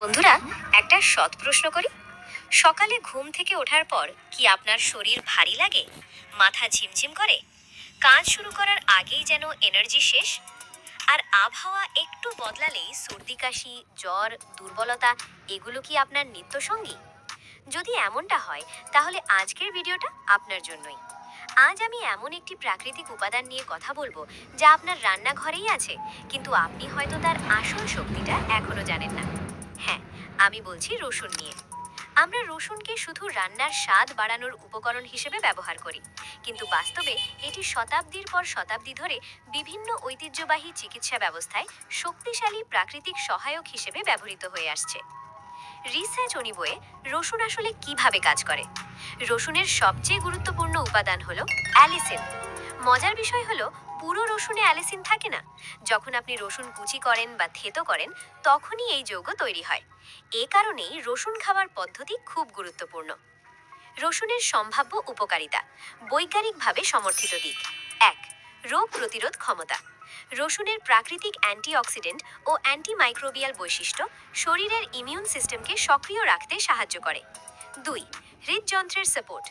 বন্ধুরা, একটা সৎ প্রশ্ন করি। সকালে ঘুম থেকে ওঠার পর কি আপনার শরীর ভারী লাগে, মাথা ঝিমঝিম করে, কাজ শুরু করার আগেই যেন এনার্জি শেষ, আর আবহাওয়া একটু বদলালেই সর্দি কাশি, জ্বর, দুর্বলতা এগুলো কি আপনার নিত্যসঙ্গী? যদি এমনটা হয় তাহলে আজকের ভিডিওটা আপনার জন্যই। আজ আমি এমন একটি প্রাকৃতিক উপাদান নিয়ে কথা বলবো যা আপনার রান্নাঘরেই আছে, কিন্তু আপনি হয়তো তার আসল শক্তিটা এখনো জানেন না। হ্যাঁ, আমি বলছি রসুন নিয়ে। আমরা রসুনকে শুধু রান্নার স্বাদ বাড়ানোর উপকরণ হিসেবে ব্যবহার করি, কিন্তু বাস্তবে এটি শতাব্দীর পর শতাব্দী ধরে বিভিন্ন ঐতিহ্যবাহী চিকিৎসা ব্যবস্থায় শক্তিশালী প্রাকৃতিক সহায়ক হিসেবে ব্যবহৃত হয়ে আসছে। রিসার্চ অনিবয়ে রসুন আসলে কিভাবে কাজ করে। রসুনের সবচেয়ে গুরুত্বপূর্ণ উপাদান হলো অ্যালিসিন। মজার বিষয় হলো পুরো রসুনে অ্যালিসিন থাকে না। যখন আপনি রসুন কুচি করেন বা থেতো করেন তখনই এই যৌগ তৈরি হয়। এ কারণেই রসুন খাওয়ার পদ্ধতি খুব গুরুত্বপূর্ণ। রসুনের সম্ভাব্য উপকারিতা, বৈজ্ঞানিকভাবে সমর্থিত দিক। ১. রোগ প্রতিরোধ ক্ষমতা। রসুনের প্রাকৃতিক অ্যান্টিঅক্সিডেন্ট ও অ্যান্টিমাইক্রোবিয়াল বৈশিষ্ট্য শরীরের ইমিউন সিস্টেমকে সক্রিয় রাখতে সাহায্য করে। ২. হৃদযন্ত্রের সাপোর্ট।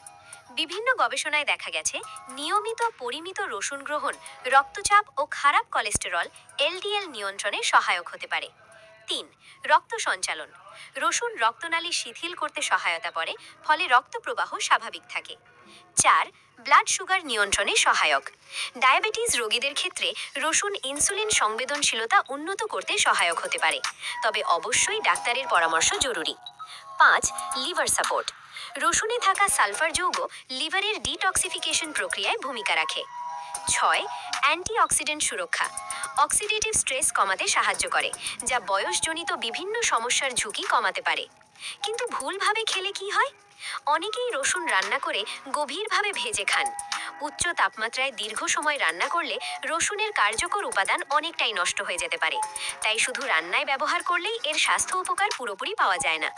বিভিন্ন গবেষণায় দেখা গেছে নিয়মিত পরিমিত রসুন গ্রহণ রক্তচাপ ও খারাপ কোলেস্টেরল এলডিএল নিয়ন্ত্রণে সহায়ক হতে পারে। ৩. রক্ত সঞ্চালন। রসুন রক্তনালী শিথিল করতে সহায়তা করে, ফলে রক্ত প্রবাহ স্বাভাবিক থাকে। ৪. ব্লাড সুগার নিয়ন্ত্রণে সহায়ক। ডায়াবেটিস রোগীদের ক্ষেত্রে রসুন ইনসুলিন সংবেদনশীলতা উন্নত করতে সহায়ক হতে পারে, তবে অবশ্যই ডাক্তারের পরামর্শ জরুরি। ৫. Liver support. রসুনে থাকা সালফার যৌগ লিভারের ডিটক্সিফিকেশন প্রক্রিয়ায় ভূমিকা রাখে। ৬. অ্যান্টিঅক্সিডেন্ট সুরক্ষা। অক্সিডেটিভ স্ট্রেস কমাতে সাহায্য করে, যা বয়সজনিত বিভিন্ন সমস্যার ঝুঁকি কমাতে পারে। কিন্তু ভুলভাবে খেলে কি হয়? অনেকেই রসুন রান্না করে গভীরভাবে ভেজে খান। উচ্চ তাপমাত্রায় দীর্ঘ সময় রান্না করলে রসুনের কার্যকর উপাদান অনেকটাই নষ্ট হয়ে যেতে পারে। তাই শুধু রান্নায় ব্যবহার করলেই এর স্বাস্থ্য উপকার পুরোপুরি পাওয়া যায় না।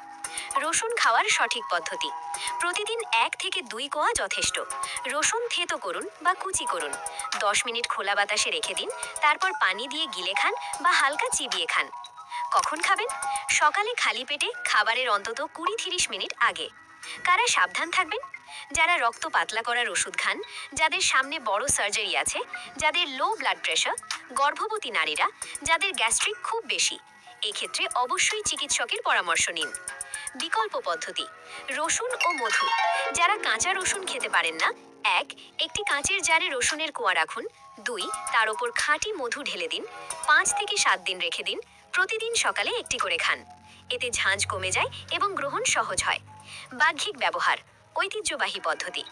রসুন খাওয়ার সঠিক পদ্ধতি। প্রতিদিন ১ থেকে ২ কোয়া যথেষ্ট। রসুন থেতো করুন বা কুচি করুন। ১০ মিনিট খোলা বাতাসে রেখে দিন, তারপর পানি দিয়ে গিলে খান বা হালকা চিবিয়ে খান। কখন খাবেন? সকালে খালি পেটে, খাবারের অন্তত ২০-৩০ মিনিট আগে। কারা সাবধান থাকবেন? যারা রক্ত পাতলা করার ওষুধ খান, যাদের সামনে বড় সার্জারি আছে, যাদের লো ব্লাড প্রেশার, গর্ভবতী নারীরা, যাদের গ্যাস্ট্রিক খুব বেশি, এক্ষেত্রে অবশ্যই চিকিৎসকের পরামর্শ নিন। বিকল্প পদ্ধতি, রসুন ও মধু। যারা কাঁচা রসুন খেতে পারেন না, ১. একটি কাঁচের জারে রসুনের কোয়া রাখুন। ২. তার ওপর খাঁটি মধু ঢেলে দিন। ৫ থেকে ৭ দিন রেখে দিন। প্রতিদিন সকালে একটি করে খান। এতে ঝাঁঝ কমে যায় এবং গ্রহণ সহজ হয়। বাহ্যিক ব্যবহার, ঐতিহ্যবাহী পদ্ধতি।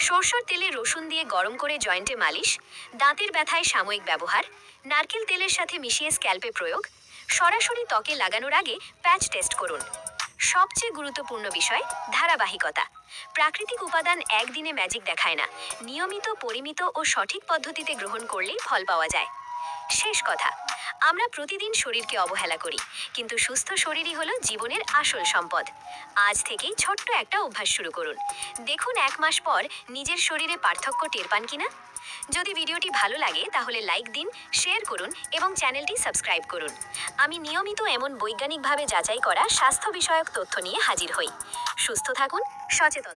সরষের তেলে রসুন দিয়ে গরম করে জয়েন্টে মালিশ, দাঁতের ব্যথায় সাময়িক ব্যবহার, নারকেল তেলের সাথে মিশিয়ে স্ক্যাল্পে প্রয়োগ, সরাসরি ত্বকে লাগানোর আগে প্যাচ টেস্ট করুন। সবচেয়ে গুরুত্বপূর্ণ বিষয়, ধারাবাহিকতা। প্রাকৃতিক উপাদান একদিনে ম্যাজিক দেখায় না, নিয়মিত পরিমিত ও সঠিক পদ্ধতিতে গ্রহণ করলেই ফল পাওয়া যায়। শেষ কথা, আমরা প্রতিদিন শরীরকে অবহেলা করি, কিন্তু সুস্থ শরীরই হলো জীবনের আসল সম্পদ। আজ থেকেই ছোট্ট একটা অভ্যাস শুরু করুন। দেখুন ১ মাস পর নিজের শরীরে পার্থক্য টের পান কিনা। যদি ভিডিওটি ভালো লাগে তাহলে লাইক দিন, শেয়ার করুন এবং চ্যানেলটি সাবস্ক্রাইব করুন। আমি নিয়মিত এমন বৈজ্ঞানিকভাবে যাচাই করা স্বাস্থ্য বিষয়ক তথ্য নিয়ে হাজির হই। সুস্থ থাকুন, সচেতন